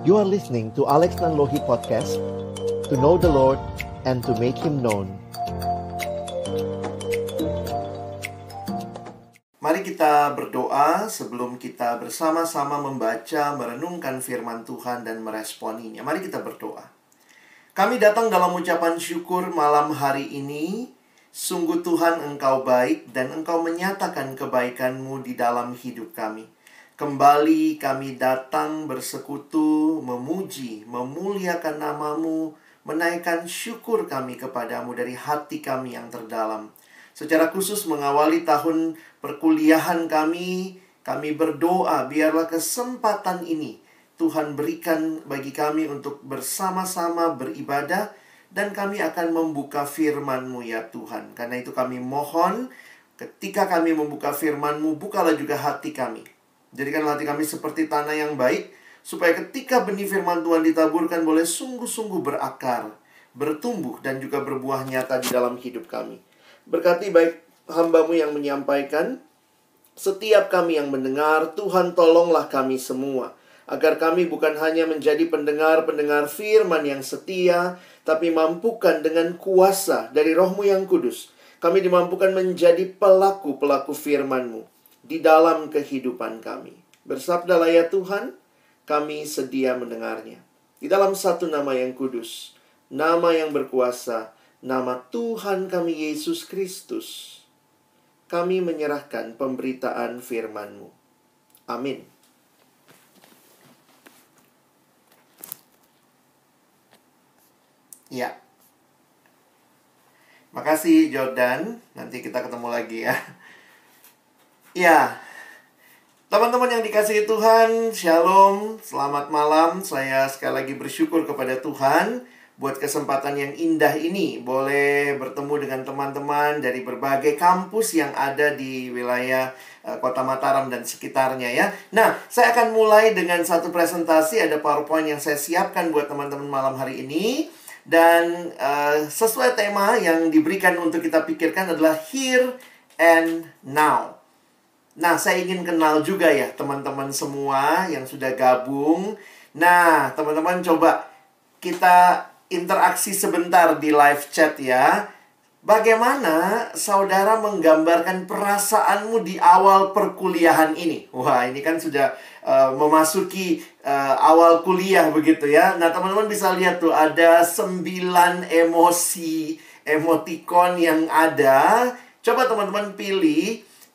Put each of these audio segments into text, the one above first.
You are listening to Alex Nanlohi Podcast, to know the Lord and to make Him known. Mari kita berdoa sebelum kita bersama-sama membaca, merenungkan firman Tuhan dan meresponinya. Mari kita berdoa. Kami datang dalam ucapan syukur malam hari ini. Sungguh Tuhan, Engkau baik dan Engkau menyatakan kebaikan-Mu di dalam hidup kami. Kembali kami datang bersekutu, memuji, memuliakan nama-Mu, menaikkan syukur kami kepadamu dari hati kami yang terdalam. Secara khusus mengawali tahun perkuliahan kami berdoa biarlah kesempatan ini Tuhan berikan bagi kami untuk bersama-sama beribadah, dan kami akan membuka firman-Mu ya Tuhan. Karena itu kami mohon, ketika kami membuka firman-Mu, bukalah juga hati kami. Jadikanlah hati kami seperti tanah yang baik, supaya ketika benih firman Tuhan ditaburkan boleh sungguh-sungguh berakar, bertumbuh, dan juga berbuah nyata di dalam hidup kami. Berkati baik hamba-Mu yang menyampaikan, setiap kami yang mendengar, Tuhan tolonglah kami semua, agar kami bukan hanya menjadi pendengar-pendengar firman yang setia, tapi mampukan dengan kuasa dari Roh-Mu yang kudus, kami dimampukan menjadi pelaku-pelaku firman-Mu di dalam kehidupan kami. Bersabdalah ya Tuhan, kami sedia mendengarnya. Di dalam satu nama yang kudus, nama yang berkuasa, nama Tuhan kami Yesus Kristus, kami menyerahkan pemberitaan firman-Mu. Amin. Ya. Makasih Jordan. Nanti kita ketemu lagi ya. Ya. Teman-teman yang dikasihi Tuhan, Shalom, selamat malam. Saya sekali lagi bersyukur kepada Tuhan buat kesempatan yang indah ini. Boleh bertemu dengan teman-teman dari berbagai kampus yang ada di wilayah Kota Mataram dan sekitarnya ya. Nah, saya akan mulai dengan satu presentasi. Ada PowerPoint yang saya siapkan buat teman-teman malam hari ini. Dan sesuai tema yang diberikan untuk kita pikirkan adalah Here and Now. Nah, saya ingin kenal juga ya teman-teman semua yang sudah gabung. Nah, teman-teman coba kita interaksi sebentar di live chat ya. Bagaimana saudara menggambarkan perasaanmu di awal perkuliahan ini? Wah, ini kan sudah memasuki awal kuliah begitu ya. Nah, teman-teman bisa lihat tuh ada 9 emoticon yang ada. Coba teman-teman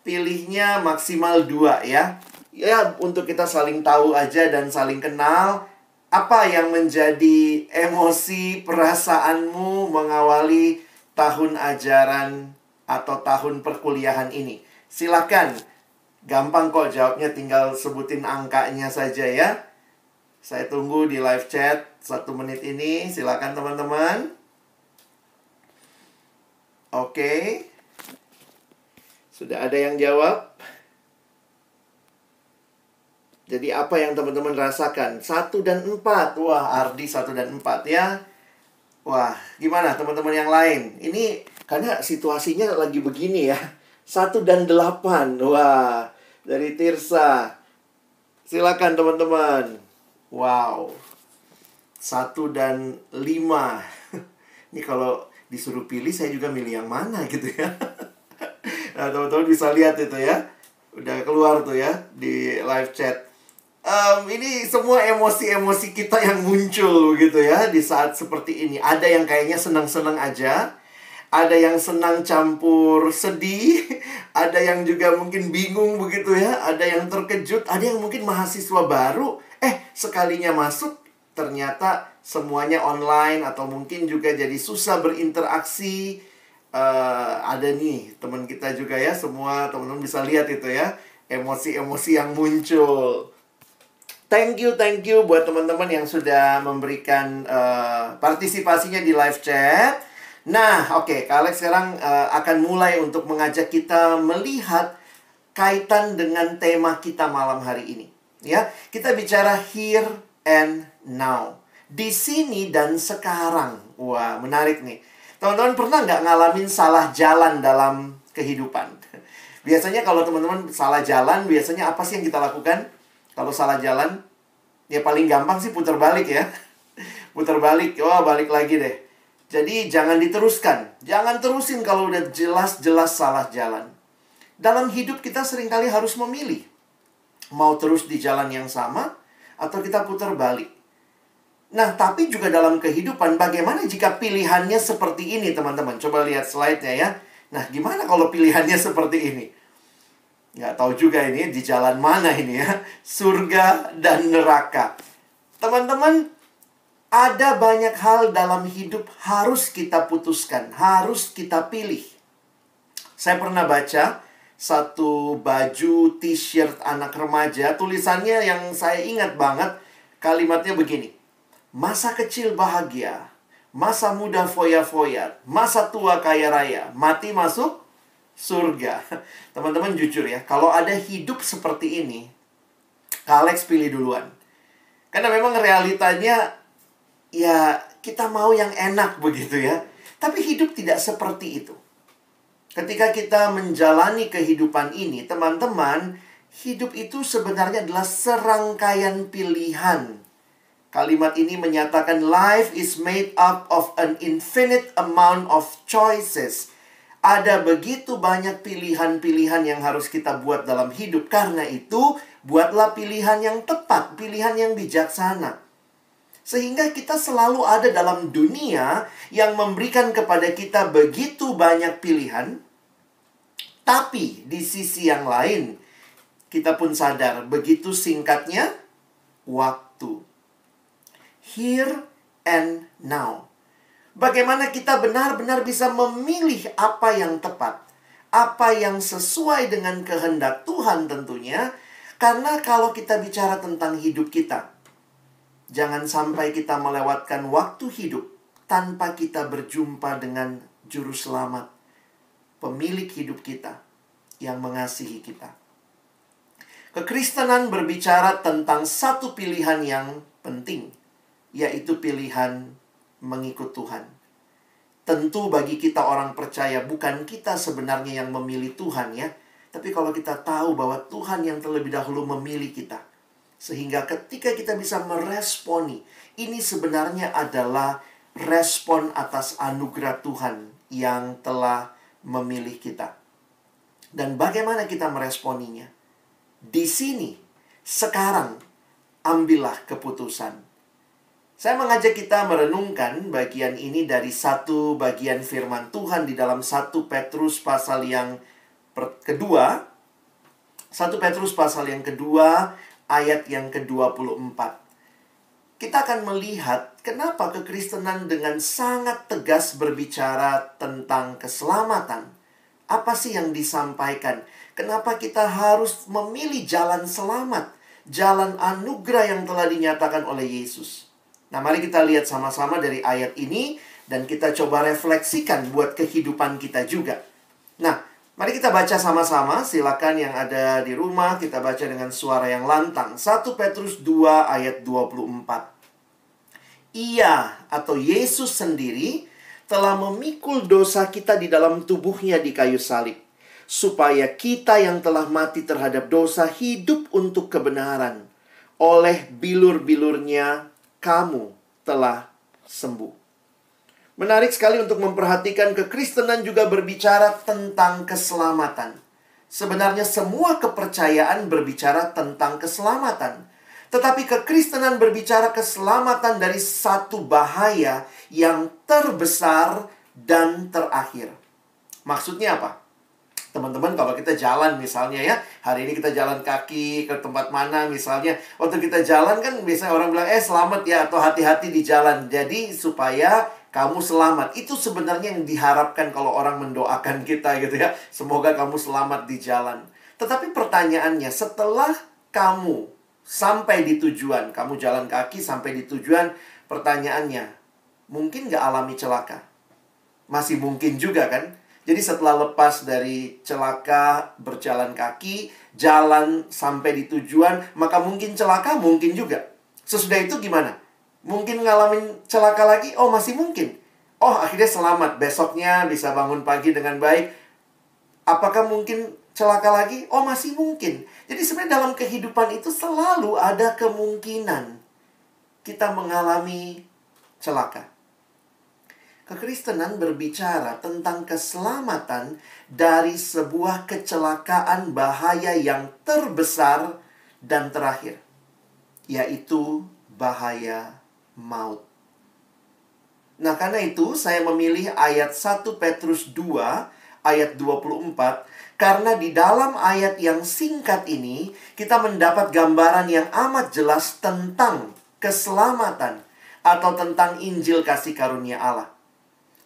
pilihnya maksimal 2 ya. Ya, untuk kita saling tahu aja dan saling kenal. Apa yang menjadi emosi perasaanmu mengawali tahun ajaran atau tahun perkuliahan ini? Silakan. Gampang kok jawabnya, tinggal sebutin angkanya saja ya. Saya tunggu di live chat 1 menit ini. Silakan teman-teman. Oke. Sudah ada yang jawab? Jadi apa yang teman-teman rasakan? 1 dan 4. Wah, Ardi 1 dan 4 ya. Wah, gimana teman-teman yang lain? Ini karena situasinya lagi begini ya. 1 dan 8. Wah, dari Tirsa. Silakan teman-teman. Wow. 1 dan 5. Ini kalau disuruh pilih, saya juga milih yang mana gitu ya. Nah, teman-teman bisa lihat itu ya. Udah keluar tuh ya di live chat. Ini semua emosi-emosi kita yang muncul gitu ya di saat seperti ini. Ada yang kayaknya senang-senang aja, ada yang senang campur sedih, ada yang juga mungkin bingung begitu ya, ada yang terkejut, ada yang mungkin mahasiswa baru, sekalinya masuk ternyata semuanya online, atau mungkin juga jadi susah berinteraksi. Ada nih teman kita juga ya, semua teman-teman bisa lihat itu ya, emosi-emosi yang muncul. Thank you buat teman-teman yang sudah memberikan partisipasinya di live chat. Nah, oke, Kak Alex sekarang akan mulai untuk mengajak kita melihat kaitan dengan tema kita malam hari ini. Ya, kita bicara here and now. Di sini dan sekarang. Wah, menarik nih. Teman-teman pernah nggak ngalamin salah jalan dalam kehidupan? Biasanya kalau teman-teman salah jalan, biasanya apa sih yang kita lakukan? Kalau salah jalan, Ya paling gampang sih putar balik ya. Putar balik, wah balik lagi deh. Jadi jangan diteruskan. Jangan terusin kalau udah jelas-jelas salah jalan. Dalam hidup kita seringkali harus memilih. Mau terus di jalan yang sama, atau kita putar balik. Nah, tapi juga dalam kehidupan, bagaimana jika pilihannya seperti ini, teman-teman? Coba lihat slide-nya ya. Nah, gimana kalau pilihannya seperti ini? Nggak tahu juga ini di jalan mana ini ya. Surga dan neraka. Teman-teman, ada banyak hal dalam hidup harus kita putuskan, harus kita pilih. Saya pernah baca satu baju t-shirt anak remaja, tulisannya yang saya ingat banget, kalimatnya begini. Masa kecil bahagia, masa muda foya-foya, masa tua kaya raya, mati masuk surga. Teman-teman jujur ya, kalau ada hidup seperti ini, Kak Alex pilih duluan. Karena memang realitanya, ya kita mau yang enak begitu ya. Tapi hidup tidak seperti itu. Ketika kita menjalani kehidupan ini, teman-teman, hidup itu sebenarnya adalah serangkaian pilihan. Kalimat ini menyatakan life is made up of an infinite amount of choices. Ada begitu banyak pilihan-pilihan yang harus kita buat dalam hidup. Karena itu, buatlah pilihan yang tepat, pilihan yang bijaksana. Sehingga kita selalu ada dalam dunia yang memberikan kepada kita begitu banyak pilihan. Tapi di sisi yang lain, kita pun sadar begitu singkatnya waktu. Here and now. Bagaimana kita benar-benar bisa memilih apa yang tepat, apa yang sesuai dengan kehendak Tuhan tentunya. Karena kalau kita bicara tentang hidup kita, jangan sampai kita melewatkan waktu hidup tanpa kita berjumpa dengan Juru Selamat, pemilik hidup kita, yang mengasihi kita. Kekristenan berbicara tentang satu pilihan yang penting, yaitu pilihan mengikut Tuhan. Tentu bagi kita orang percaya, bukan kita sebenarnya yang memilih Tuhan ya. Tapi kalau kita tahu bahwa Tuhan yang terlebih dahulu memilih kita, sehingga ketika kita bisa meresponi, ini sebenarnya adalah respon atas anugerah Tuhan yang telah memilih kita. Dan bagaimana kita meresponinya? Di sini, sekarang, ambillah keputusan. Saya mengajak kita merenungkan bagian ini dari satu bagian firman Tuhan di dalam 1 Petrus pasal yang kedua. 1 Petrus pasal yang kedua, ayat yang ke-24. Kita akan melihat kenapa kekristenan dengan sangat tegas berbicara tentang keselamatan. Apa sih yang disampaikan? Kenapa kita harus memilih jalan selamat, jalan anugerah yang telah dinyatakan oleh Yesus? Nah, mari kita lihat sama-sama dari ayat ini dan kita coba refleksikan buat kehidupan kita juga. Nah, mari kita baca sama-sama. Silakan yang ada di rumah, kita baca dengan suara yang lantang. 1 Petrus 2 ayat 24. Ia atau Yesus sendiri telah memikul dosa kita di dalam tubuhnya di kayu salib, supaya kita yang telah mati terhadap dosa hidup untuk kebenaran. Oleh bilur-bilurnya kamu telah sembuh. Menarik sekali untuk memperhatikan kekristenan juga berbicara tentang keselamatan. Sebenarnya semua kepercayaan berbicara tentang keselamatan. Tetapi kekristenan berbicara keselamatan dari satu bahaya yang terbesar dan terakhir. Maksudnya apa? Teman-teman, kalau kita jalan misalnya ya, hari ini kita jalan kaki ke tempat mana misalnya, waktu kita jalan kan biasanya orang bilang, selamat ya, atau hati-hati di jalan. Jadi supaya kamu selamat. Itu sebenarnya yang diharapkan kalau orang mendoakan kita gitu ya. Semoga kamu selamat di jalan. Tetapi pertanyaannya, setelah kamu sampai di tujuan, kamu jalan kaki sampai di tujuan, pertanyaannya, mungkin nggak alami celaka? Masih mungkin juga kan? Jadi setelah lepas dari celaka berjalan kaki, jalan sampai di tujuan, maka mungkin celaka, mungkin juga. Sesudah itu gimana? Mungkin ngalamin celaka lagi? Oh, masih mungkin. Oh, akhirnya selamat. Besoknya bisa bangun pagi dengan baik. Apakah mungkin celaka lagi? Oh, masih mungkin. Jadi sebenarnya dalam kehidupan itu selalu ada kemungkinan. kita mengalami celaka. Kekristenan berbicara tentang keselamatan dari sebuah kecelakaan bahaya yang terbesar dan terakhir, yaitu bahaya maut. Nah, karena itu saya memilih ayat 1 Petrus 2 ayat 24, karena di dalam ayat yang singkat ini kita mendapat gambaran yang amat jelas tentang keselamatan atau tentang Injil kasih karunia Allah.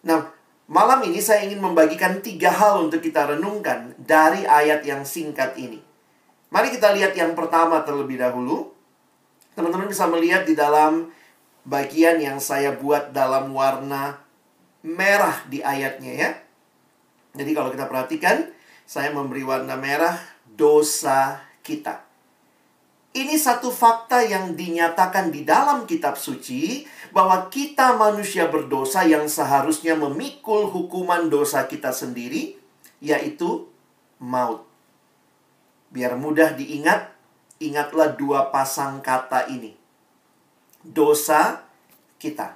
Nah, malam ini saya ingin membagikan 3 hal untuk kita renungkan dari ayat yang singkat ini. Mari kita lihat yang pertama terlebih dahulu. Teman-teman bisa melihat di dalam bagian yang saya buat dalam warna merah di ayatnya ya. Jadi kalau kita perhatikan, saya memberi warna merah dosa kita. Ini satu fakta yang dinyatakan di dalam kitab suci, bahwa kita manusia berdosa yang seharusnya memikul hukuman dosa kita sendiri, yaitu maut. Biar mudah diingat, ingatlah 2 pasang kata ini. Dosa kita.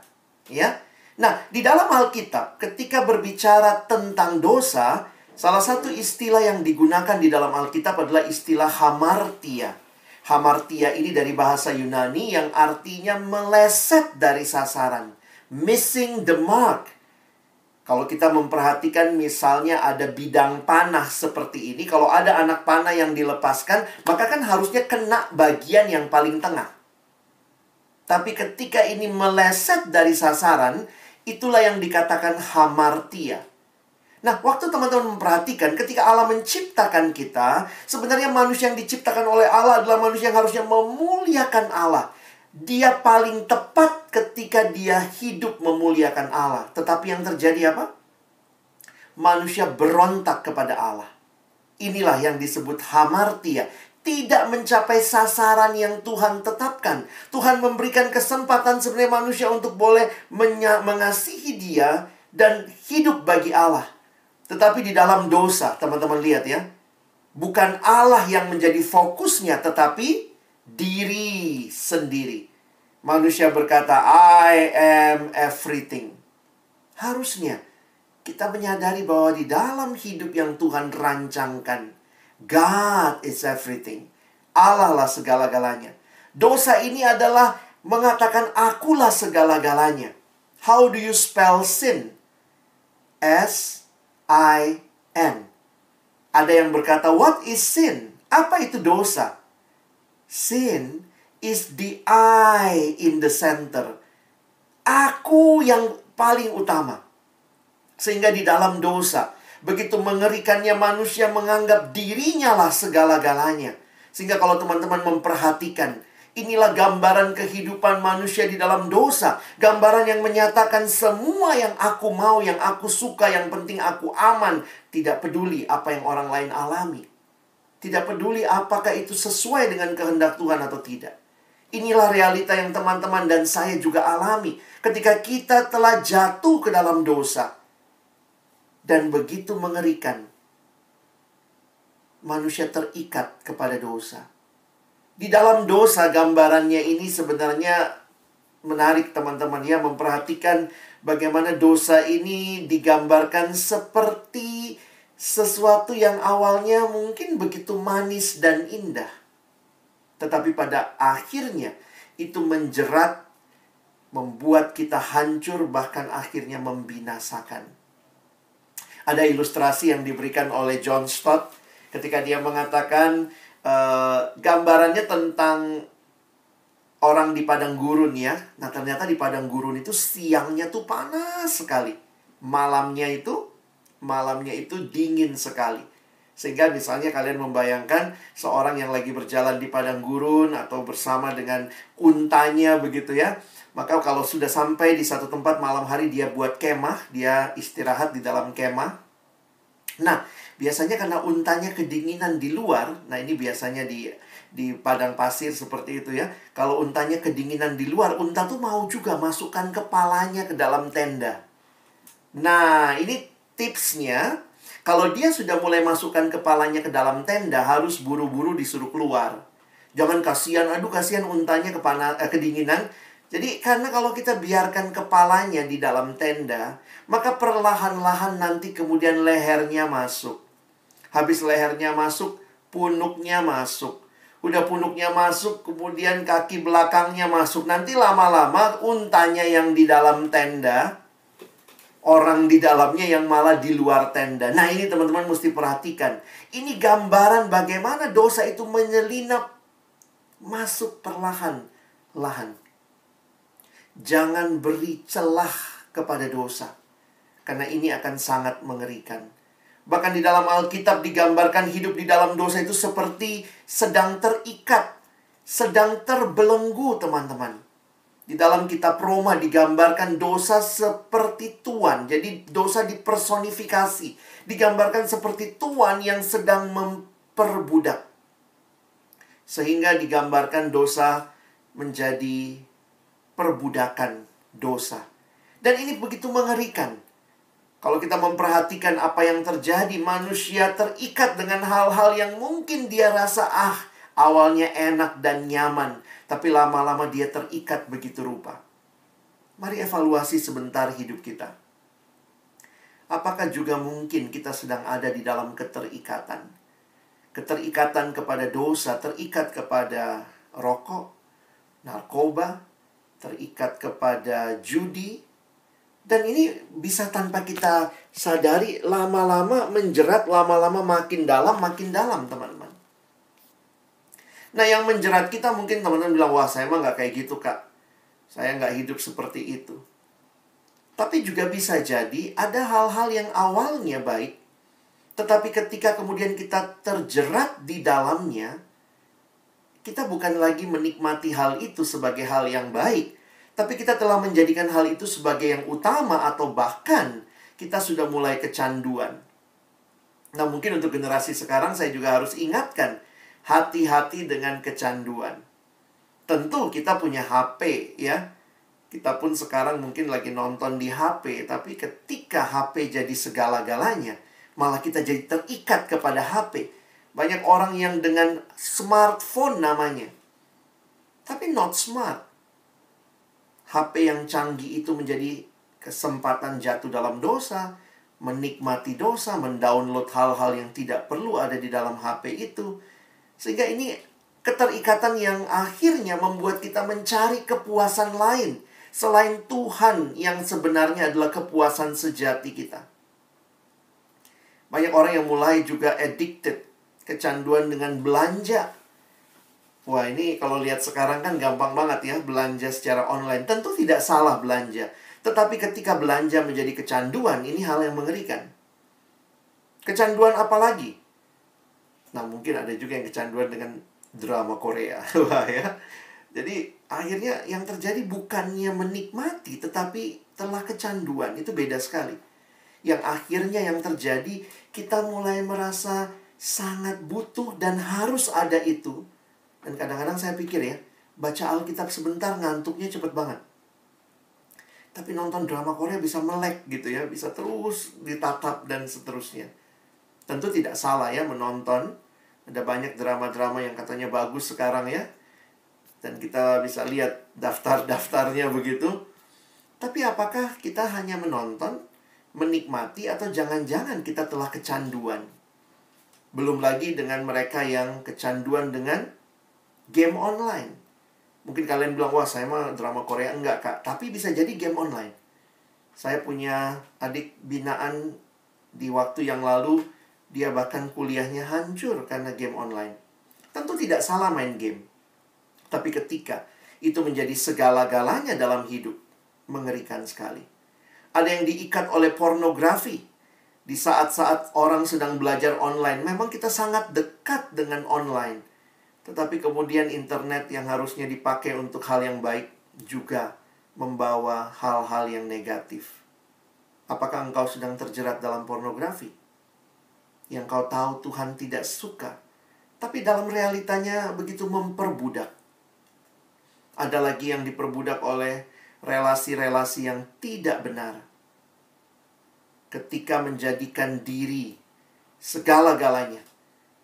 Ya. Nah, di dalam Alkitab, ketika berbicara tentang dosa, salah satu istilah yang digunakan di dalam Alkitab adalah istilah hamartia. Hamartia ini dari bahasa Yunani yang artinya meleset dari sasaran. Missing the mark. Kalau kita memperhatikan misalnya ada bidang panah seperti ini, kalau ada anak panah yang dilepaskan, maka kan harusnya kena bagian yang paling tengah. Tapi ketika ini meleset dari sasaran, itulah yang dikatakan hamartia. Nah, waktu teman-teman memperhatikan, ketika Allah menciptakan kita, sebenarnya manusia yang diciptakan oleh Allah adalah manusia yang harusnya memuliakan Allah. Dia paling tepat ketika dia hidup memuliakan Allah. Tetapi yang terjadi apa? Manusia berontak kepada Allah. Inilah yang disebut hamartia. Tidak mencapai sasaran yang Tuhan tetapkan. Tuhan memberikan kesempatan sebenarnya manusia untuk boleh mengasihi dia dan hidup bagi Allah. Tetapi di dalam dosa, teman-teman lihat ya, bukan Allah yang menjadi fokusnya, tetapi diri sendiri. Manusia berkata, I am everything. Harusnya kita menyadari bahwa di dalam hidup yang Tuhan rancangkan, God is everything. Allah lah segala-galanya. Dosa ini adalah mengatakan akulah segala-galanya. How do you spell sin? S-I-N. Ada yang berkata, what is sin? Apa itu dosa? Sin is the I in the center. Aku yang paling utama. Sehingga di dalam dosa, begitu mengerikannya manusia menganggap dirinya lah segala-galanya. Sehingga kalau teman-teman memperhatikan, inilah gambaran kehidupan manusia di dalam dosa. Gambaran yang menyatakan semua yang aku mau, yang aku suka, yang penting aku aman. Tidak peduli apa yang orang lain alami. Tidak peduli apakah itu sesuai dengan kehendak Tuhan atau tidak. Inilah realita yang teman-teman dan saya juga alami ketika kita telah jatuh ke dalam dosa. Dan begitu mengerikan, manusia terikat kepada dosa. Di dalam dosa, gambarannya ini sebenarnya menarik teman-teman ya, memperhatikan bagaimana dosa ini digambarkan seperti sesuatu yang awalnya mungkin begitu manis dan indah. Tetapi pada akhirnya itu menjerat, membuat kita hancur, bahkan akhirnya membinasakan. Ada ilustrasi yang diberikan oleh John Stott ketika dia mengatakan gambarannya tentang orang di padang gurun ya. Nah, ternyata di padang gurun itu siangnya tuh panas sekali. Malamnya itu dingin sekali. Sehingga misalnya kalian membayangkan seorang yang lagi berjalan di padang gurun atau bersama dengan untanya begitu ya. Maka kalau sudah sampai di satu tempat malam hari, dia buat kemah, dia istirahat di dalam kemah. Nah, biasanya karena untanya kedinginan di luar, nah ini biasanya di padang pasir seperti itu ya. Kalau untanya kedinginan di luar, unta tuh mau juga masukkan kepalanya ke dalam tenda. Nah, ini tipsnya, kalau dia sudah mulai masukkan kepalanya ke dalam tenda, harus buru-buru disuruh keluar. Jangan kasihan, aduh kasihan untanya kedinginan. Jadi karena kalau kita biarkan kepalanya di dalam tenda, maka perlahan-lahan nanti kemudian lehernya masuk. Habis lehernya masuk, punuknya masuk. Udah punuknya masuk, kemudian kaki belakangnya masuk. Nanti lama-lama untanya yang di dalam tenda, orang di dalamnya yang malah di luar tenda. Nah, ini teman-teman mesti perhatikan. Ini gambaran bagaimana dosa itu menyelinap masuk perlahan-lahan. Jangan beri celah kepada dosa, karena ini akan sangat mengerikan. Bahkan di dalam Alkitab digambarkan hidup di dalam dosa itu seperti sedang terikat, sedang terbelenggu, teman-teman. Di dalam kitab Roma digambarkan dosa seperti tuan. Jadi dosa dipersonifikasi. Digambarkan seperti tuan yang sedang memperbudak. Sehingga digambarkan dosa menjadi perbudakan dosa. Dan ini begitu mengerikan. Kalau kita memperhatikan apa yang terjadi, manusia terikat dengan hal-hal yang mungkin dia rasa awalnya enak dan nyaman, tapi lama-lama dia terikat begitu rupa. Mari evaluasi sebentar hidup kita. Apakah juga mungkin kita sedang ada di dalam keterikatan? Keterikatan kepada dosa, terikat kepada rokok, narkoba, terikat kepada judi. Dan ini bisa tanpa kita sadari lama-lama menjerat, lama-lama makin dalam, teman-teman. Nah, yang menjerat kita mungkin teman-teman bilang, wah saya mah nggak kayak gitu, Kak. Saya nggak hidup seperti itu. Tapi juga bisa jadi ada hal-hal yang awalnya baik, tetapi ketika kemudian kita terjerat di dalamnya, kita bukan lagi menikmati hal itu sebagai hal yang baik, tapi kita telah menjadikan hal itu sebagai yang utama, atau bahkan kita sudah mulai kecanduan. Nah, mungkin untuk generasi sekarang saya juga harus ingatkan, hati-hati dengan kecanduan. Tentu kita punya HP ya. Kita pun sekarang mungkin lagi nonton di HP, tapi ketika HP jadi segala-galanya, malah kita jadi terikat kepada HP. Banyak orang yang dengan smartphone namanya, tapi not smart. HP yang canggih itu menjadi kesempatan jatuh dalam dosa, menikmati dosa, mendownload hal-hal yang tidak perlu ada di dalam HP itu. Sehingga ini keterikatan yang akhirnya membuat kita mencari kepuasan lain selain Tuhan yang sebenarnya adalah kepuasan sejati kita. Banyak orang yang mulai juga addicted, kecanduan dengan belanja. Wah, ini kalau lihat sekarang kan gampang banget ya belanja secara online. Tentu tidak salah belanja, tetapi ketika belanja menjadi kecanduan, ini hal yang mengerikan. Kecanduan apa lagi? Nah, mungkin ada juga yang kecanduan dengan drama Korea. Wah ya. Jadi akhirnya yang terjadi bukannya menikmati, tetapi telah kecanduan. Itu beda sekali. Yang akhirnya yang terjadi, kita mulai merasa sangat butuh dan harus ada itu. Dan kadang-kadang saya pikir ya, baca Alkitab sebentar ngantuknya cepet banget. Tapi nonton drama Korea bisa melek gitu ya, bisa terus ditatap dan seterusnya. Tentu tidak salah ya menonton. Ada banyak drama-drama yang katanya bagus sekarang ya. Dan kita bisa lihat daftar-daftarnya begitu. Tapi apakah kita hanya menonton, menikmati, atau jangan-jangan kita telah kecanduan? Belum lagi dengan mereka yang kecanduan dengan game online. Mungkin kalian bilang, wah saya mah drama Korea. Enggak, Kak. Tapi bisa jadi game online. Saya punya adik binaan di waktu yang lalu. Dia bahkan kuliahnya hancur karena game online. Tentu tidak salah main game. Tapi ketika itu menjadi segala-galanya dalam hidup, mengerikan sekali. Ada yang diikat oleh pornografi. Di saat-saat orang sedang belajar online, memang kita sangat dekat dengan online. Tetapi kemudian internet yang harusnya dipakai untuk hal yang baik juga membawa hal-hal yang negatif. Apakah engkau sedang terjerat dalam pornografi? Yang kau tahu Tuhan tidak suka, tapi dalam realitanya begitu memperbudak. Ada lagi yang diperbudak oleh relasi-relasi yang tidak benar. Ketika menjadikan diri segala-galanya.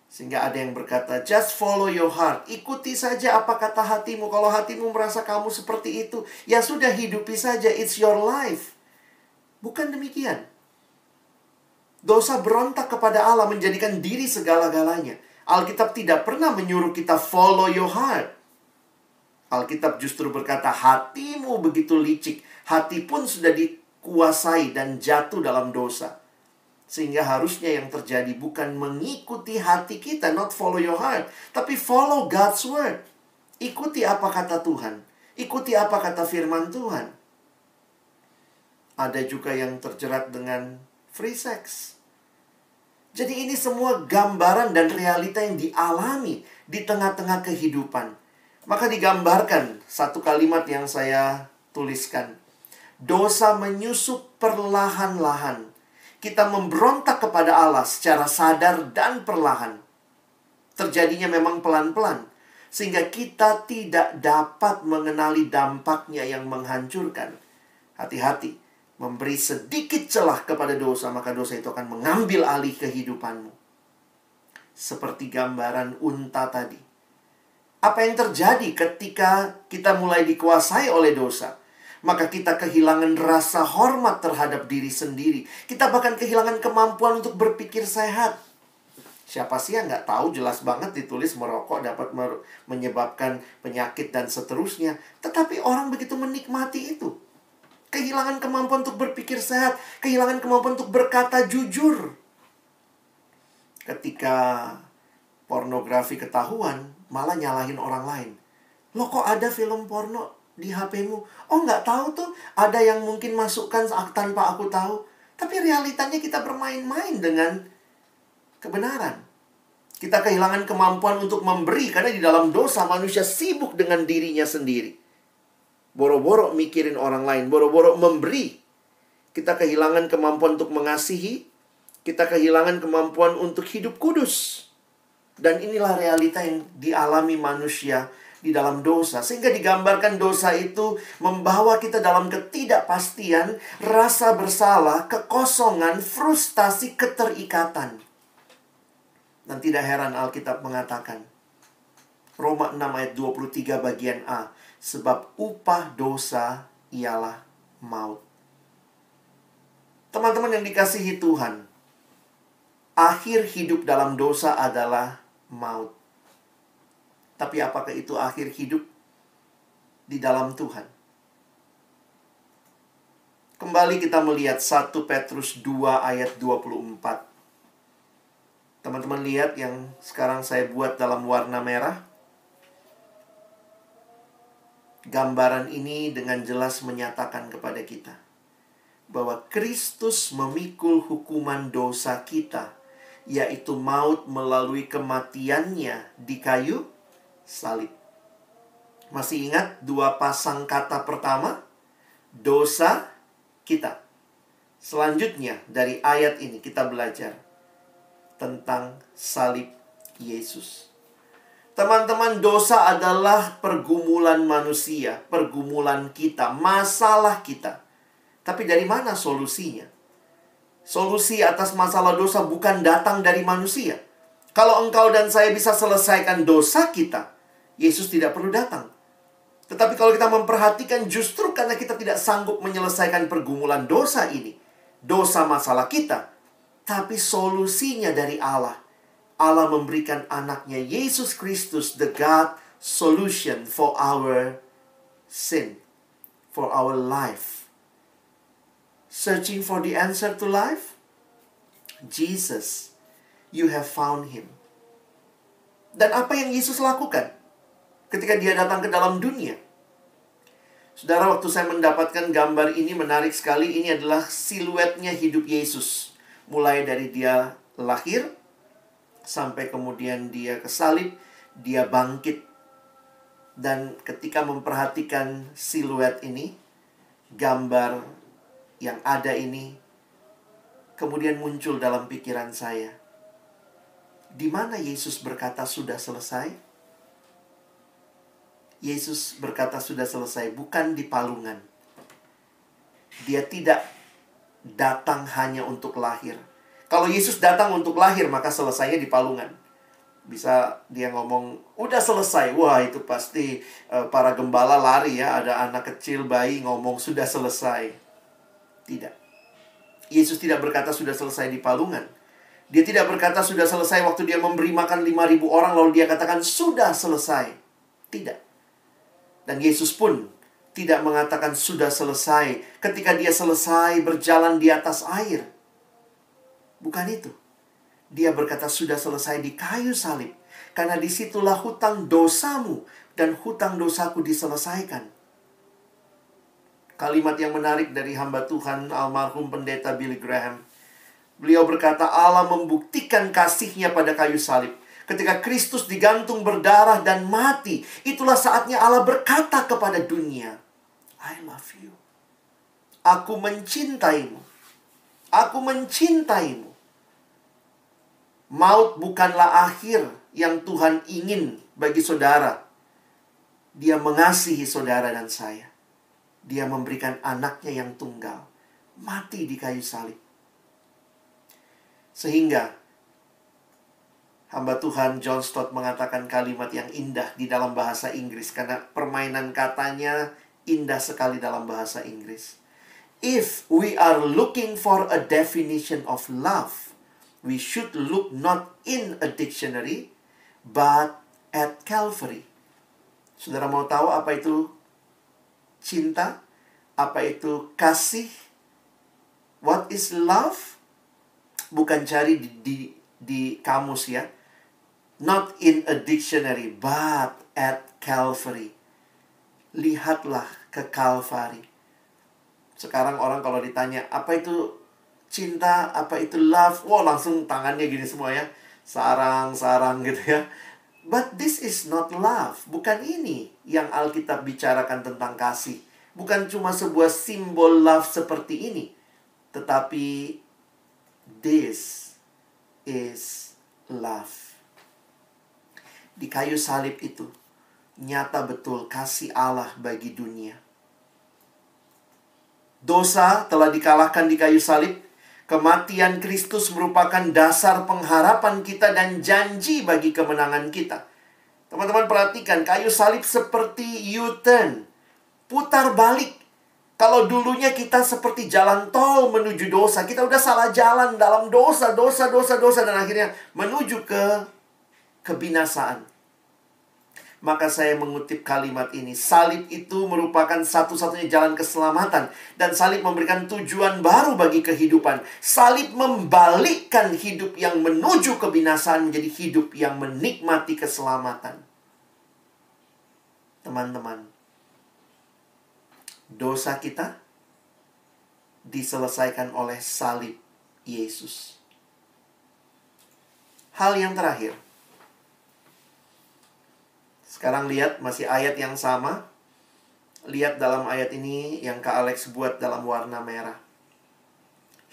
Sehingga ada yang berkata, just follow your heart. Ikuti saja apa kata hatimu. Kalau hatimu merasa kamu seperti itu, ya sudah, hidupi saja. It's your life. Bukan demikian. Dosa berontak kepada Allah, menjadikan diri segala-galanya. Alkitab tidak pernah menyuruh kita follow your heart. Alkitab justru berkata, hatimu begitu licik. Hati pun sudah dikuasai dan jatuh dalam dosa. Sehingga harusnya yang terjadi bukan mengikuti hati kita, not follow your heart, tapi follow God's word. Ikuti apa kata Tuhan. Ikuti apa kata firman Tuhan. Ada juga yang terjerat dengan free sex. Jadi ini semua gambaran dan realita yang dialami di tengah-tengah kehidupan. Maka digambarkan satu kalimat yang saya tuliskan. Dosa menyusup perlahan-lahan. Kita memberontak kepada Allah secara sadar dan perlahan. Terjadinya memang pelan-pelan. Sehingga kita tidak dapat mengenali dampaknya yang menghancurkan. Hati-hati. Memberi sedikit celah kepada dosa, maka dosa itu akan mengambil alih kehidupanmu. Seperti gambaran unta tadi. Apa yang terjadi ketika kita mulai dikuasai oleh dosa? Maka kita kehilangan rasa hormat terhadap diri sendiri. Kita bahkan kehilangan kemampuan untuk berpikir sehat. Siapa sih yang nggak tahu, jelas banget ditulis merokok dapat menyebabkan penyakit dan seterusnya. Tetapi orang begitu menikmati itu. Kehilangan kemampuan untuk berpikir sehat. Kehilangan kemampuan untuk berkata jujur. Ketika pornografi ketahuan, malah nyalahin orang lain. Loh, kok ada film porno di HP-mu? Oh, nggak tahu tuh. Ada yang mungkin masukkan tanpa aku tahu. Tapi realitanya kita bermain-main dengan kebenaran. Kita kehilangan kemampuan untuk memberi. Karena di dalam dosa manusia sibuk dengan dirinya sendiri. Boro-boro mikirin orang lain, boro-boro memberi. Kita kehilangan kemampuan untuk mengasihi. Kita kehilangan kemampuan untuk hidup kudus. Dan inilah realita yang dialami manusia di dalam dosa. Sehingga digambarkan dosa itu membawa kita dalam ketidakpastian, rasa bersalah, kekosongan, frustasi, keterikatan. Dan tidak heran Alkitab mengatakan, Roma 6 ayat 23 bagian A, sebab upah dosa ialah maut. Teman-teman yang dikasihi Tuhan, akhir hidup dalam dosa adalah maut. Tapi apakah itu akhir hidup di dalam Tuhan? Kembali kita melihat 1 Petrus 2 ayat 24. Teman-teman lihat yang sekarang saya buat dalam warna merah. Gambaran ini dengan jelas menyatakan kepada kita bahwa Kristus memikul hukuman dosa kita, yaitu maut melalui kematiannya di kayu salib. Masih ingat dua pasang kata pertama? Dosa kita. Selanjutnya dari ayat ini kita belajar tentang salib Yesus. Teman-teman, dosa adalah pergumulan manusia, pergumulan kita, masalah kita. Tapi dari mana solusinya? Solusi atas masalah dosa bukan datang dari manusia. Kalau engkau dan saya bisa selesaikan dosa kita, Yesus tidak perlu datang. Tetapi kalau kita memperhatikan, justru karena kita tidak sanggup menyelesaikan pergumulan dosa ini, dosa masalah kita, tapi solusinya dari Allah. Allah memberikan anaknya Yesus Kristus, the God solution for our sin, for our life. Searching for the answer to life? Jesus, you have found him. Dan apa yang Yesus lakukan ketika dia datang ke dalam dunia? Saudara, waktu saya mendapatkan gambar ini menarik sekali. Ini adalah siluetnya hidup Yesus. Mulai dari dia lahir, sampai kemudian dia kesalib, dia bangkit. Dan ketika memperhatikan siluet ini, gambar yang ada ini, kemudian muncul dalam pikiran saya. Di mana Yesus berkata sudah selesai? Yesus berkata sudah selesai, bukan di palungan. Dia tidak datang hanya untuk lahir. Kalau Yesus datang untuk lahir, maka selesainya di palungan. Bisa dia ngomong, udah selesai. Wah, itu pasti para gembala lari ya. Ada anak kecil, bayi ngomong, sudah selesai. Tidak. Yesus tidak berkata sudah selesai di palungan. Dia tidak berkata sudah selesai waktu dia memberi makan 5.000 orang, lalu dia katakan sudah selesai. Tidak. Dan Yesus pun tidak mengatakan sudah selesai ketika dia selesai berjalan di atas air. Bukan itu. Dia berkata sudah selesai di kayu salib. Karena disitulah hutang dosamu dan hutang dosaku diselesaikan. Kalimat yang menarik dari hamba Tuhan almarhum pendeta Billy Graham. Beliau berkata Allah membuktikan kasih-Nya pada kayu salib. Ketika Kristus digantung berdarah dan mati, itulah saatnya Allah berkata kepada dunia, I love you. Aku mencintaimu. Aku mencintaimu. Maut bukanlah akhir yang Tuhan ingin bagi saudara. Dia mengasihi saudara dan saya. Dia memberikan anaknya yang tunggal. Mati di kayu salib. Sehingga hamba Tuhan John Stott mengatakan kalimat yang indah di dalam bahasa Inggris. Karena permainan katanya indah sekali dalam bahasa Inggris. If we are looking for a definition of love, we should look not in a dictionary, but at Calvary. Saudara mau tahu apa itu cinta? Apa itu kasih? What is love? Bukan cari di kamus ya. Not in a dictionary, but at Calvary. Lihatlah ke Calvary. Sekarang orang kalau ditanya, apa itu cinta, apa itu love? Wah, langsung tangannya gini semua ya. Sarang-sarang gitu ya. But this is not love. Bukan ini yang Alkitab bicarakan tentang kasih. Bukan cuma sebuah simbol love seperti ini. Tetapi this is love. Di kayu salib itu nyata betul kasih Allah bagi dunia. Dosa telah dikalahkan di kayu salib. Kematian Kristus merupakan dasar pengharapan kita dan janji bagi kemenangan kita. Teman-teman perhatikan, kayu salib seperti U-turn. Putar balik. Kalau dulunya kita seperti jalan tol menuju dosa. Kita udah salah jalan dalam dosa. Dan akhirnya menuju ke kebinasaan. Maka saya mengutip kalimat ini. Salib itu merupakan satu-satunya jalan keselamatan. Dan salib memberikan tujuan baru bagi kehidupan. Salib membalikkan hidup yang menuju kebinasaan menjadi hidup yang menikmati keselamatan. Teman-teman, dosa kita diselesaikan oleh salib Yesus. Hal yang terakhir. Sekarang lihat, masih ayat yang sama. Lihat dalam ayat ini yang Kak Alex buat dalam warna merah.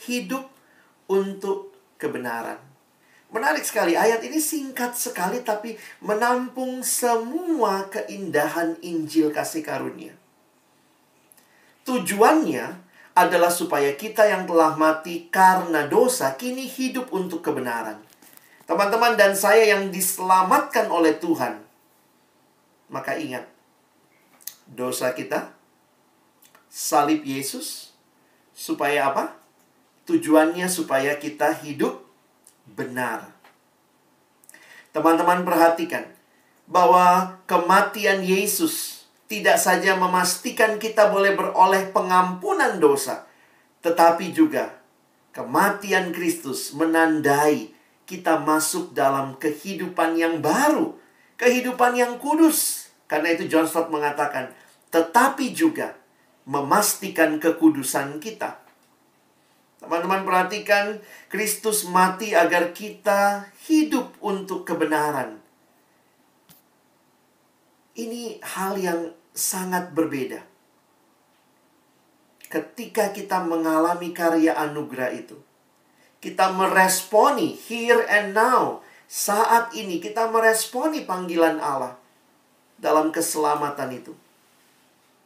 Hidup untuk kebenaran. Menarik sekali, ayat ini singkat sekali tapi menampung semua keindahan Injil kasih karunia. Tujuannya adalah supaya kita yang telah mati karena dosa kini hidup untuk kebenaran. Teman-teman dan saya yang diselamatkan oleh Tuhan. Maka ingat, dosa kita, salib Yesus, supaya apa? Tujuannya supaya kita hidup benar. Teman-teman perhatikan, bahwa kematian Yesus tidak saja memastikan kita boleh beroleh pengampunan dosa, tetapi juga kematian Kristus menandai kita masuk dalam kehidupan yang baru, kehidupan yang kudus. Karena itu John Stott mengatakan, tetapi juga memastikan kekudusan kita. Teman-teman perhatikan, Kristus mati agar kita hidup untuk kebenaran. Ini hal yang sangat berbeda. Ketika kita mengalami karya anugerah itu, kita meresponi here and now. Saat ini kita meresponi panggilan Allah dalam keselamatan itu.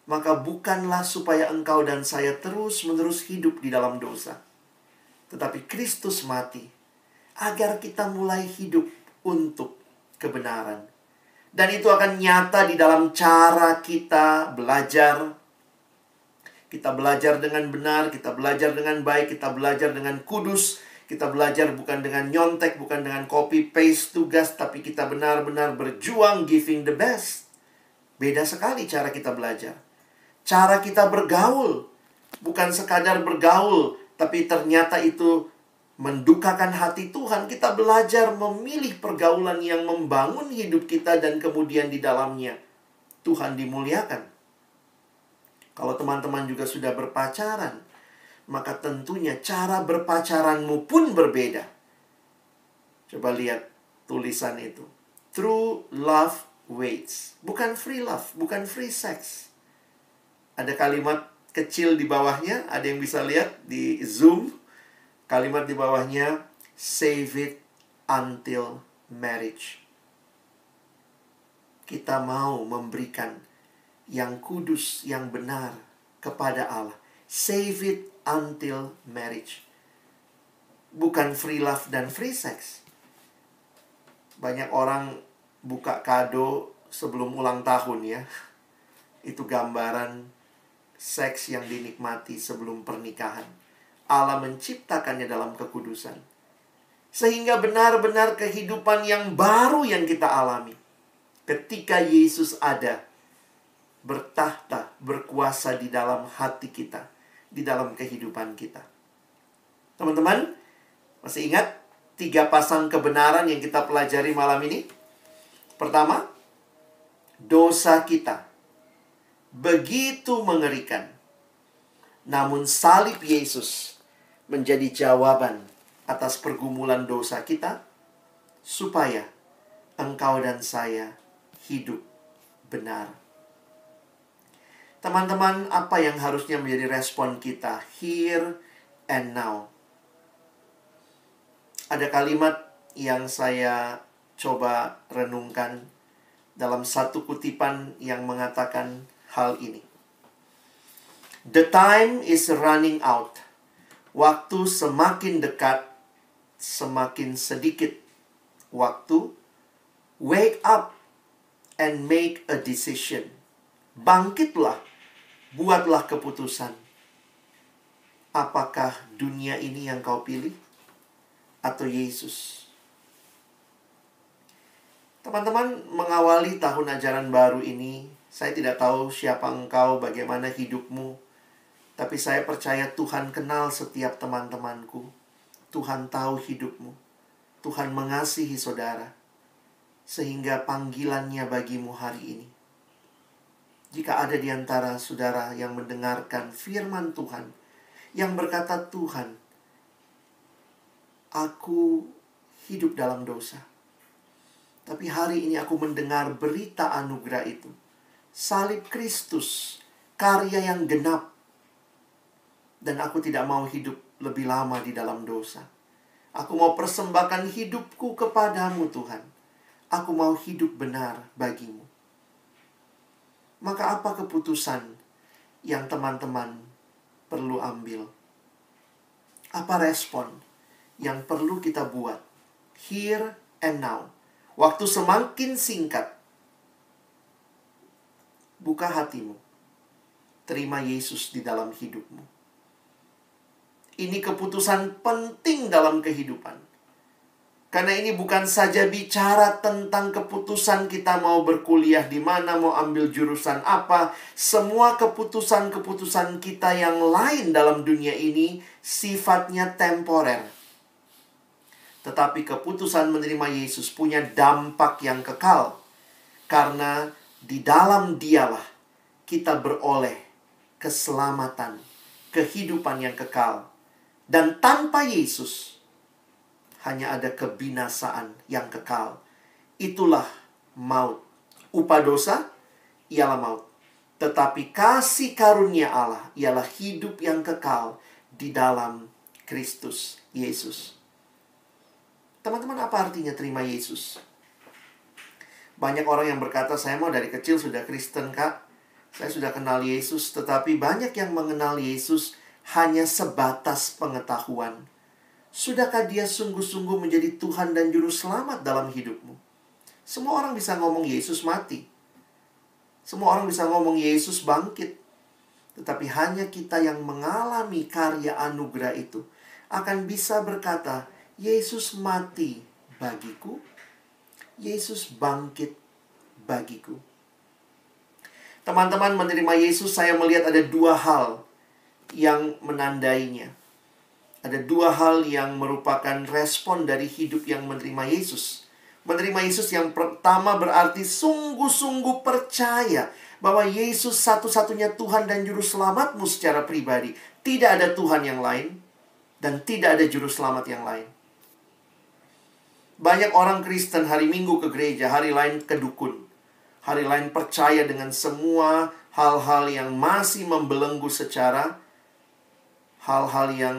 Maka bukanlah supaya engkau dan saya terus-menerus hidup di dalam dosa. Tetapi Kristus mati agar kita mulai hidup untuk kebenaran. Dan itu akan nyata di dalam cara kita belajar. Kita belajar dengan benar, kita belajar dengan baik, kita belajar dengan kudus. Kita belajar bukan dengan nyontek, bukan dengan copy-paste tugas, tapi kita benar-benar berjuang giving the best. Beda sekali cara kita belajar. Cara kita bergaul, bukan sekadar bergaul, tapi ternyata itu mendukakan hati Tuhan. Kita belajar memilih pergaulan yang membangun hidup kita dan kemudian di dalamnya Tuhan dimuliakan. Kalau teman-teman juga sudah berpacaran, maka tentunya cara berpacaranmu pun berbeda. Coba lihat tulisan itu. True love waits. Bukan free love, bukan free sex. Ada kalimat kecil di bawahnya, ada yang bisa lihat di Zoom. Kalimat di bawahnya, save it until marriage. Kita mau memberikan yang kudus, yang benar kepada Allah. Save it until marriage. Bukan free love dan free sex. Banyak orang buka kado sebelum ulang tahun ya. Itu gambaran seks yang dinikmati sebelum pernikahan. Allah menciptakannya dalam kekudusan. Sehingga benar-benar kehidupan yang baru yang kita alami. Ketika Yesus ada, bertahta, berkuasa di dalam hati kita, di dalam kehidupan kita. Teman-teman, masih ingat 3 pasang kebenaran yang kita pelajari malam ini? Pertama, dosa kita begitu mengerikan. Namun salib Yesus menjadi jawaban atas pergumulan dosa kita, supaya engkau dan saya hidup benar. Teman-teman, apa yang harusnya menjadi respon kita here and now? Ada kalimat yang saya coba renungkan dalam satu kutipan yang mengatakan hal ini. The time is running out. Waktu semakin dekat, semakin sedikit waktu. Wake up and make a decision. Bangkitlah, buatlah keputusan. Apakah dunia ini yang kau pilih? Atau Yesus? Teman-teman, mengawali tahun ajaran baru ini, saya tidak tahu siapa engkau, bagaimana hidupmu. Tapi saya percaya Tuhan kenal setiap teman-temanku. Tuhan tahu hidupmu. Tuhan mengasihi saudara. Sehingga panggilannya bagimu hari ini. Jika ada di antara saudara yang mendengarkan firman Tuhan, yang berkata, Tuhan, aku hidup dalam dosa. Tapi hari ini aku mendengar berita anugerah itu. Salib Kristus, karya yang genap. Dan aku tidak mau hidup lebih lama di dalam dosa. Aku mau persembahkan hidupku kepadamu, Tuhan. Aku mau hidup benar bagimu. Maka apa keputusan yang teman-teman perlu ambil? Apa respon yang perlu kita buat here and now? Waktu semakin singkat. Buka hatimu. Terima Yesus di dalam hidupmu. Ini keputusan penting dalam kehidupan. Karena ini bukan saja bicara tentang keputusan kita mau berkuliah di mana, mau ambil jurusan apa. Semua keputusan-keputusan kita yang lain dalam dunia ini sifatnya temporer. Tetapi keputusan menerima Yesus punya dampak yang kekal. Karena di dalam Dialah kita beroleh keselamatan, kehidupan yang kekal. Dan tanpa Yesus, hanya ada kebinasaan yang kekal. Itulah maut. Upah dosa, ialah maut. Tetapi kasih karunia Allah, ialah hidup yang kekal di dalam Kristus Yesus. Teman-teman, apa artinya terima Yesus? Banyak orang yang berkata, saya mau dari kecil sudah Kristen, Kak. Saya sudah kenal Yesus, tetapi banyak yang mengenal Yesus hanya sebatas pengetahuan. Sudahkah dia sungguh-sungguh menjadi Tuhan dan Juru Selamat dalam hidupmu? Semua orang bisa ngomong Yesus mati. Semua orang bisa ngomong Yesus bangkit. Tetapi hanya kita yang mengalami karya anugerah itu akan bisa berkata, Yesus mati bagiku, Yesus bangkit bagiku. Teman-teman, menerima Yesus, saya melihat ada dua hal yang menandainya. Ada dua hal yang merupakan respon dari hidup yang menerima Yesus. Menerima Yesus yang pertama berarti sungguh-sungguh percaya bahwa Yesus satu-satunya Tuhan dan Juru Selamatmu secara pribadi. Tidak ada Tuhan yang lain dan tidak ada Juru Selamat yang lain. Banyak orang Kristen hari Minggu ke gereja, hari lain ke dukun. Hari lain percaya dengan semua hal-hal yang masih membelenggu secara hal-hal yang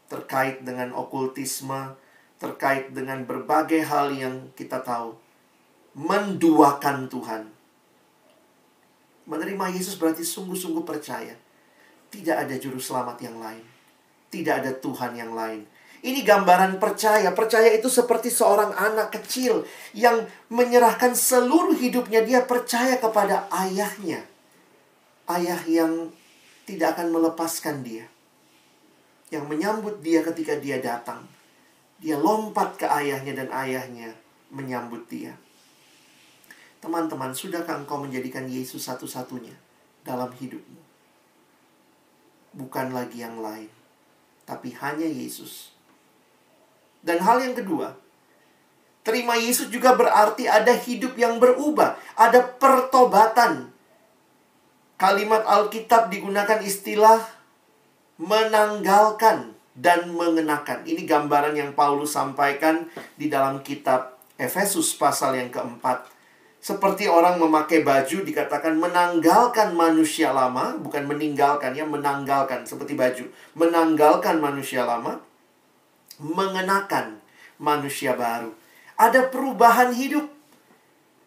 terkait dengan okultisme, terkait dengan berbagai hal yang kita tahu. Menduakan Tuhan. Menerima Yesus berarti sungguh-sungguh percaya. Tidak ada juru selamat yang lain. Tidak ada Tuhan yang lain. Ini gambaran percaya. Percaya itu seperti seorang anak kecil yang menyerahkan seluruh hidupnya. Dia percaya kepada ayahnya. Ayah yang tidak akan melepaskan dia. Yang menyambut dia ketika dia datang. Dia lompat ke ayahnya dan ayahnya menyambut dia. Teman-teman, sudahkah engkau menjadikan Yesus satu-satunya dalam hidupmu? Bukan lagi yang lain, tapi hanya Yesus. Dan hal yang kedua, terima Yesus juga berarti ada hidup yang berubah. Ada pertobatan. Kalimat Alkitab digunakan istilah menanggalkan dan mengenakan. Ini gambaran yang Paulus sampaikan di dalam kitab Efesus pasal yang keempat. Seperti orang memakai baju dikatakan menanggalkan manusia lama. Bukan meninggalkan ya, menanggalkan seperti baju. Menanggalkan manusia lama. Mengenakan manusia baru. Ada perubahan hidup.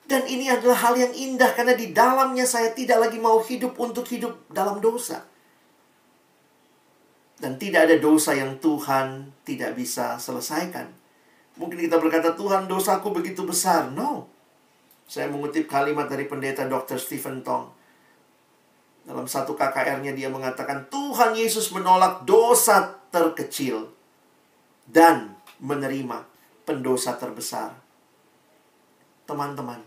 Dan ini adalah hal yang indah karena di dalamnya saya tidak lagi mau hidup untuk hidup dalam dosa. Dan tidak ada dosa yang Tuhan tidak bisa selesaikan. Mungkin kita berkata, Tuhan dosaku begitu besar. No. Saya mengutip kalimat dari pendeta Dr. Stephen Tong. Dalam satu KKR-nya dia mengatakan, Tuhan Yesus menolak dosa terkecil dan menerima pendosa terbesar. Teman-teman,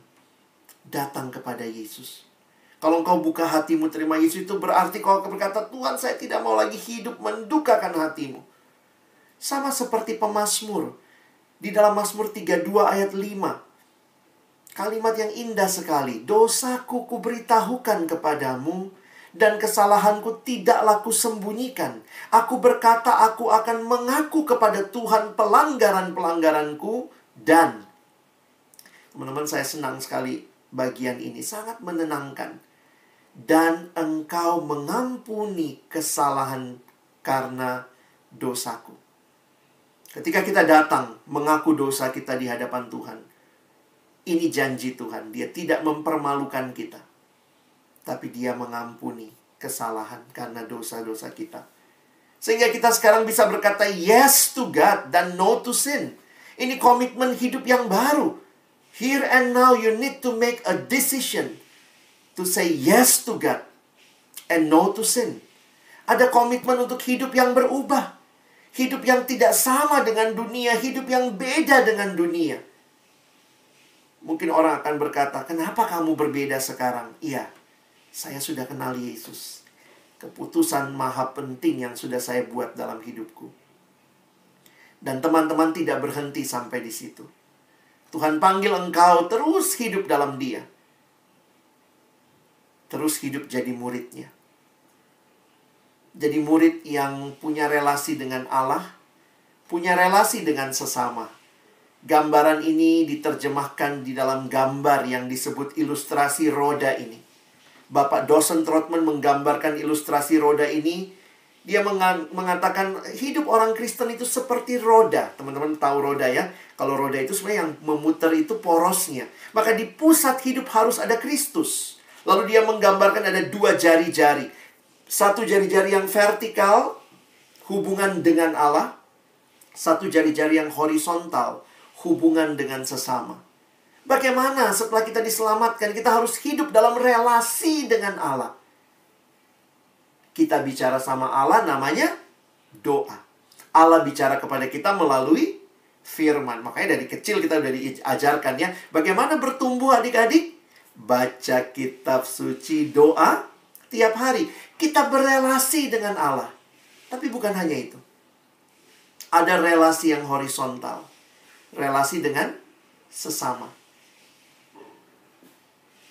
datang kepada Yesus. Kalau engkau buka hatimu terima Yesus, itu berarti kau berkata, Tuhan saya tidak mau lagi hidup mendukakan hatimu. Sama seperti pemazmur. Di dalam Mazmur 32 ayat 5. Kalimat yang indah sekali. Dosaku kuberitahukan kepadamu, dan kesalahanku tidaklah kusembunyikan. Aku berkata aku akan mengaku kepada Tuhan pelanggaran-pelanggaranku. Dan teman-teman, saya senang sekali bagian ini. Sangat menenangkan. Dan engkau mengampuni kesalahan karena dosaku. Ketika kita datang mengaku dosa kita di hadapan Tuhan, ini janji Tuhan. Dia tidak mempermalukan kita, tapi dia mengampuni kesalahan karena dosa-dosa kita. Sehingga kita sekarang bisa berkata yes to God dan no to sin. Ini komitmen hidup yang baru. Here and now you need to make a decision to say yes to God and no to sin. Ada komitmen untuk hidup yang berubah. Hidup yang tidak sama dengan dunia. Hidup yang beda dengan dunia. Mungkin orang akan berkata, kenapa kamu berbeda sekarang? Iya, saya sudah kenal Yesus. Keputusan maha penting yang sudah saya buat dalam hidupku. Dan teman-teman tidak berhenti sampai di situ. Tuhan panggil engkau terus hidup dalam Dia. Terus hidup jadi muridnya. Jadi murid yang punya relasi dengan Allah, punya relasi dengan sesama. Gambaran ini diterjemahkan di dalam gambar yang disebut ilustrasi roda ini. Bapak Dawson Trotman menggambarkan ilustrasi roda ini. Dia mengatakan hidup orang Kristen itu seperti roda. Teman-teman tahu roda ya. Kalau roda itu sebenarnya yang memutar itu porosnya. Maka di pusat hidup harus ada Kristus. Lalu dia menggambarkan ada dua jari-jari. Satu jari-jari yang vertikal, hubungan dengan Allah. Satu jari-jari yang horizontal, hubungan dengan sesama. Bagaimana setelah kita diselamatkan, kita harus hidup dalam relasi dengan Allah. Kita bicara sama Allah, namanya doa. Allah bicara kepada kita melalui firman. Makanya dari kecil kita udah diajarkan ya, bagaimana bertumbuh adik-adik? Baca kitab suci, doa tiap hari. Kita berelasi dengan Allah. Tapi bukan hanya itu. Ada relasi yang horizontal. Relasi dengan sesama.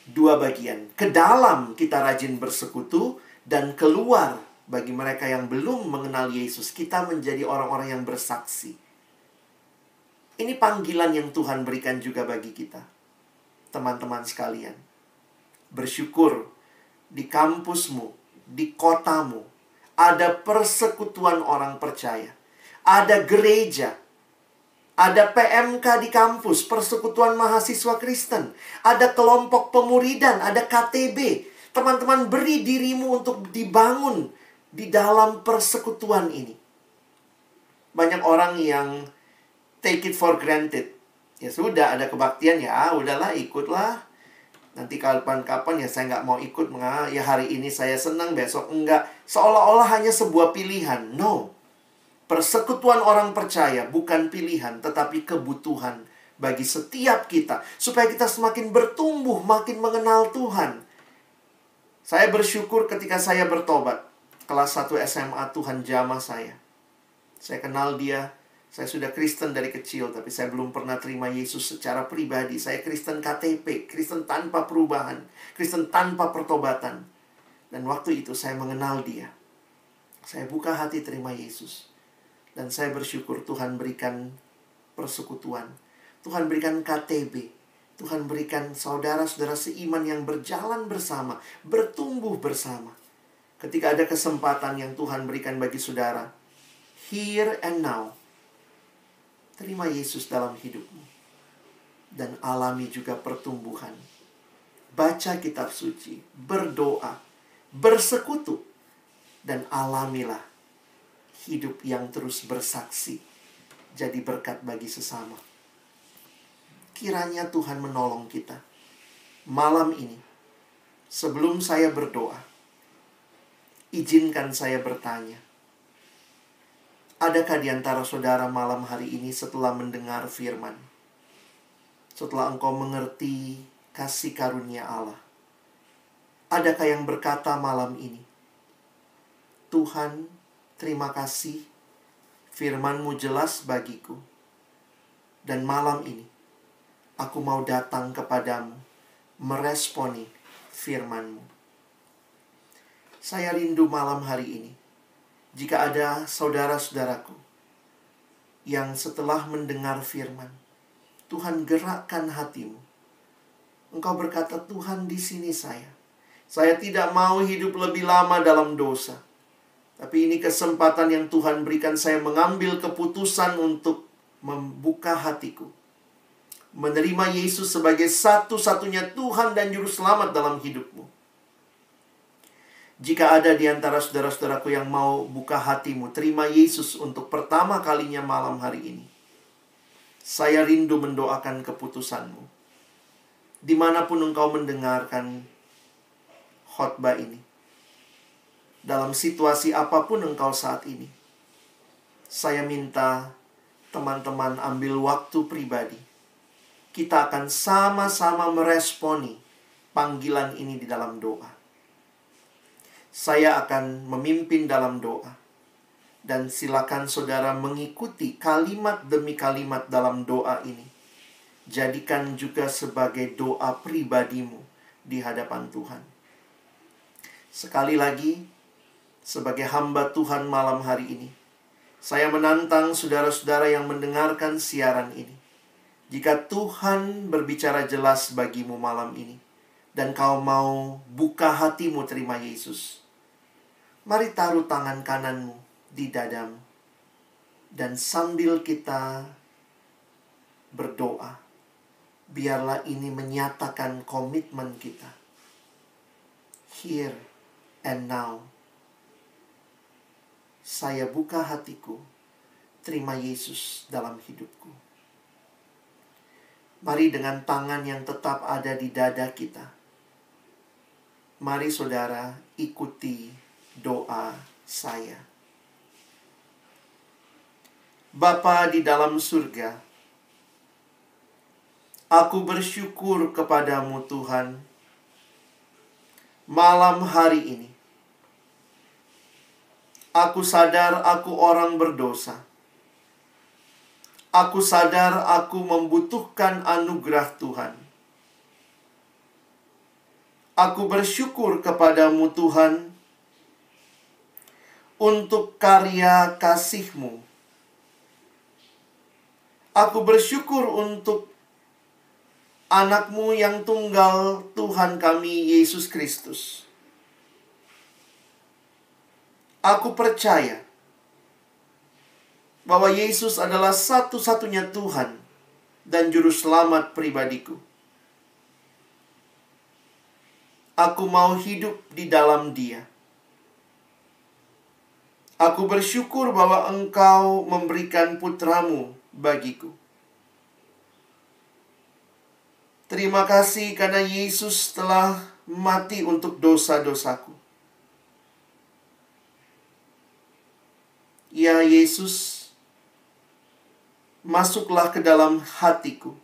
Dua bagian. Ke dalam kita rajin bersekutu, dan keluar bagi mereka yang belum mengenal Yesus, kita menjadi orang-orang yang bersaksi. Ini panggilan yang Tuhan berikan juga bagi kita. Teman-teman sekalian, bersyukur di kampusmu, di kotamu, ada persekutuan orang percaya. Ada gereja. Ada PMK di kampus, Persekutuan Mahasiswa Kristen. Ada kelompok pemuridan, ada KTB. Teman-teman, beri dirimu untuk dibangun di dalam persekutuan ini. Banyak orang yang take it for granted. Ya sudah, ada kebaktian, ya udahlah, ikutlah. Nanti kapan-kapan ya saya nggak mau ikut. Ya hari ini saya senang, besok enggak. Seolah-olah hanya sebuah pilihan. No. Persekutuan orang percaya bukan pilihan, tetapi kebutuhan bagi setiap kita. Supaya kita semakin bertumbuh, makin mengenal Tuhan. Saya bersyukur ketika saya bertobat. Kelas 1 SMA Tuhan jamah saya. Saya kenal dia. Saya sudah Kristen dari kecil, tapi saya belum pernah terima Yesus secara pribadi. Saya Kristen KTP, Kristen tanpa perubahan, Kristen tanpa pertobatan. Dan waktu itu saya mengenal dia. Saya buka hati terima Yesus. Dan saya bersyukur Tuhan berikan persekutuan. Tuhan berikan KTB. Tuhan berikan saudara-saudara seiman yang berjalan bersama, bertumbuh bersama. Ketika ada kesempatan yang Tuhan berikan bagi saudara, here and now, terima Yesus dalam hidupmu. Dan alami juga pertumbuhan. Baca kitab suci, berdoa, bersekutu, dan alamilah hidup yang terus bersaksi, jadi berkat bagi sesama. Kiranya Tuhan menolong kita. Malam ini, sebelum saya berdoa, izinkan saya bertanya. Adakah di antara saudara malam hari ini setelah mendengar firman, setelah engkau mengerti kasih karunia Allah, adakah yang berkata malam ini, Tuhan, terima kasih, firman-Mu jelas bagiku. Dan malam ini, aku mau datang kepadamu, meresponi firman-Mu. Saya rindu malam hari ini, jika ada saudara-saudaraku yang setelah mendengar firman, Tuhan gerakkan hatimu. Engkau berkata, Tuhan, di sini saya. Saya tidak mau hidup lebih lama dalam dosa. Tapi ini kesempatan yang Tuhan berikan, saya mengambil keputusan untuk membuka hatiku. Menerima Yesus sebagai satu-satunya Tuhan dan Juru Selamat dalam hidupmu. Jika ada di antara saudara-saudaraku yang mau buka hatimu, terima Yesus untuk pertama kalinya malam hari ini. Saya rindu mendoakan keputusanmu. Dimanapun engkau mendengarkan khotbah ini. Dalam situasi apapun engkau saat ini, saya minta teman-teman ambil waktu pribadi. Kita akan sama-sama meresponi panggilan ini di dalam doa. Saya akan memimpin dalam doa. Dan silakan saudara mengikuti kalimat demi kalimat dalam doa ini. Jadikan juga sebagai doa pribadimu di hadapan Tuhan. Sekali lagi, sebagai hamba Tuhan malam hari ini, saya menantang saudara-saudara yang mendengarkan siaran ini. Jika Tuhan berbicara jelas bagimu malam ini, dan kau mau buka hatimu terima Yesus, mari taruh tangan kananmu di dadamu. Dan sambil kita berdoa, biarlah ini menyatakan komitmen kita. Here and now, saya buka hatiku, terima Yesus dalam hidupku. Mari dengan tangan yang tetap ada di dada kita, mari saudara ikuti doa saya. Bapa di dalam surga, aku bersyukur kepadamu Tuhan, malam hari ini. Aku sadar aku orang berdosa. Aku sadar aku membutuhkan anugerah Tuhan. Aku bersyukur kepadamu Tuhan untuk karya kasih-Mu. Aku bersyukur untuk anak-Mu yang tunggal, Tuhan kami Yesus Kristus. Aku percaya bahwa Yesus adalah satu-satunya Tuhan dan Juru Selamat pribadiku. Aku mau hidup di dalam Dia. Aku bersyukur bahwa Engkau memberikan putra-Mu bagiku. Terima kasih karena Yesus telah mati untuk dosa-dosaku. Ya Yesus, masuklah ke dalam hatiku.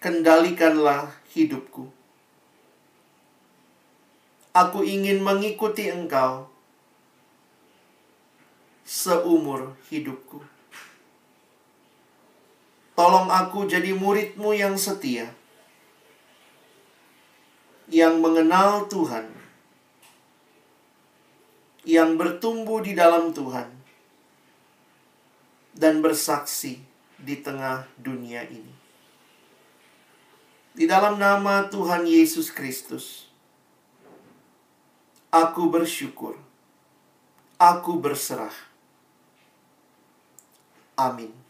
Kendalikanlah hidupku. Aku ingin mengikuti Engkau seumur hidupku. Tolong aku jadi murid-Mu yang setia, yang mengenal Tuhan, yang bertumbuh di dalam Tuhan, dan bersaksi di tengah dunia ini. Di dalam nama Tuhan Yesus Kristus, aku bersyukur, aku berserah. Amin.